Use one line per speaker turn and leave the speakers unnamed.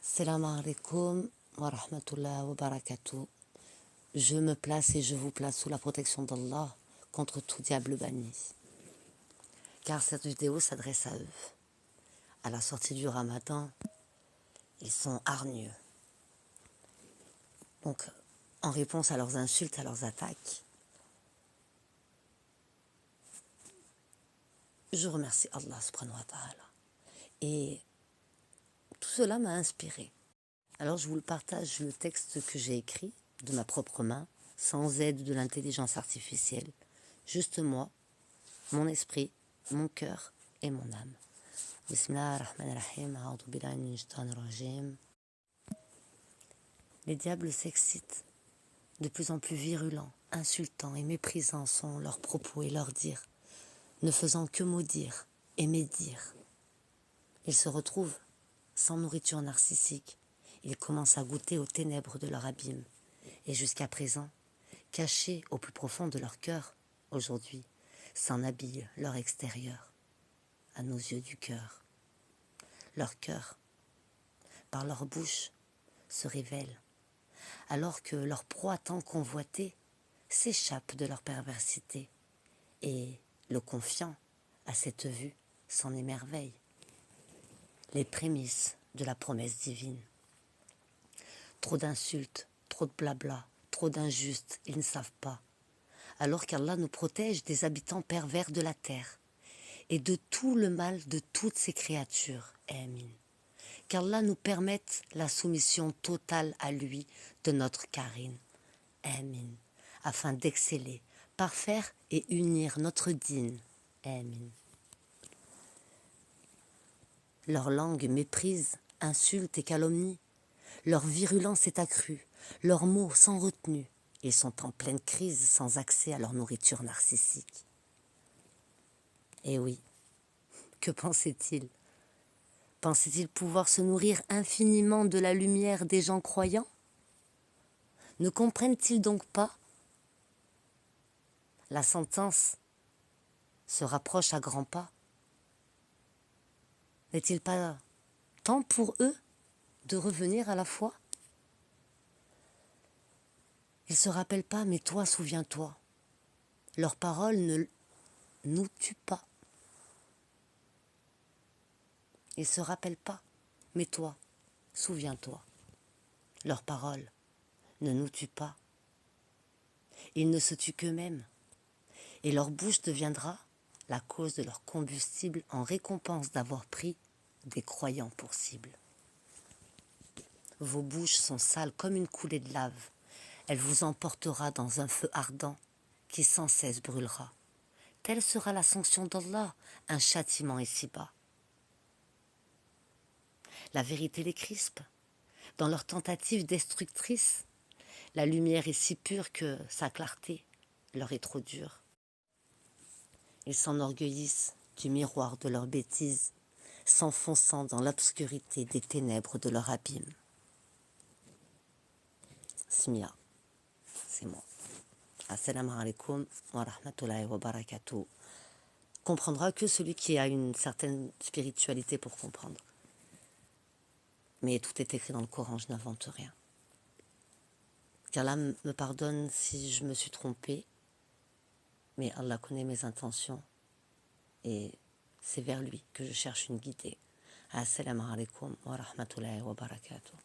Salam alaikum wa rahmatullah wa barakatuh. Je me place et je vous place sous la protection d'Allah contre tout diable banni. Car cette vidéo s'adresse à eux. À la sortie du Ramadan, ils sont hargneux. Donc, en réponse à leurs insultes, à leurs attaques, je remercie Allah subhanahu wa ta'ala. Et tout cela m'a inspiré. Alors je vous le partage, le texte que j'ai écrit de ma propre main, sans aide de l'intelligence artificielle. Juste moi, mon esprit, mon cœur et mon âme. Bismillahirrahmanirrahim, a'udhu billahi minash shaitanir rajim. Les diables s'excitent, de plus en plus virulents, insultants et méprisants sont leurs propos et leurs dires, ne faisant que maudire et médire. Ils se retrouvent sans nourriture narcissique. Ils commencent à goûter aux ténèbres de leur abîme. Et jusqu'à présent, cachés au plus profond de leur cœur, aujourd'hui, s'en habille leur extérieur, à nos yeux du cœur. Leur cœur, par leur bouche, se révèle, alors que leur proie tant convoitée s'échappe de leur perversité. Et le confiant à cette vue s'en émerveille. Les prémices de la promesse divine. Trop d'insultes, trop de blabla, trop d'injustes, ils ne savent pas. Alors qu'Allah nous protège des habitants pervers de la terre et de tout le mal de toutes ces créatures. Amin. Qu'Allah nous permette la soumission totale à lui de notre Karine. Amin. Afin d'exceller, parfaire et unir notre dîne. Amin. Leur langue méprise, insulte et calomnie. Leur virulence est accrue, leurs mots sans retenue. Ils sont en pleine crise sans accès à leur nourriture narcissique. Et oui, que pensaient-ils? Pensaient-ils pouvoir se nourrir infiniment de la lumière des gens croyants? Ne comprennent-ils donc pas? La sentence se rapproche à grands pas. N'est-il pas temps pour eux de revenir à la foi? Ils ne se rappellent pas, mais toi, souviens-toi. Leurs paroles ne nous tuent pas. Ils ne se rappellent pas, mais toi, souviens-toi. Leurs paroles ne nous tuent pas. Ils ne se tuent qu'eux-mêmes. Et leur bouche deviendra la cause de leur combustible en récompense d'avoir pris des croyants pour cible. Vos bouches sont sales comme une coulée de lave. Elle vous emportera dans un feu ardent qui sans cesse brûlera. Telle sera la sanction d'Allah, un châtiment ici-bas. La vérité les crispe. Dans leur tentative destructrice, la lumière est si pure que sa clarté leur est trop dure. Ils s'enorgueillissent du miroir de leurs bêtises, s'enfonçant dans l'obscurité des ténèbres de leur abîme. Smia, c'est moi. Assalamu alaikum wa rahmatullahi wa barakatuh. Comprendra que celui qui a une certaine spiritualité pour comprendre. Mais tout est écrit dans le Coran, je n'invente rien. Qu'Allah me pardonne si je me suis trompée, mais Allah connaît mes intentions et c'est vers lui que je cherche une guidée. Assalamu alaikum wa rahmatullahi wa barakatuh.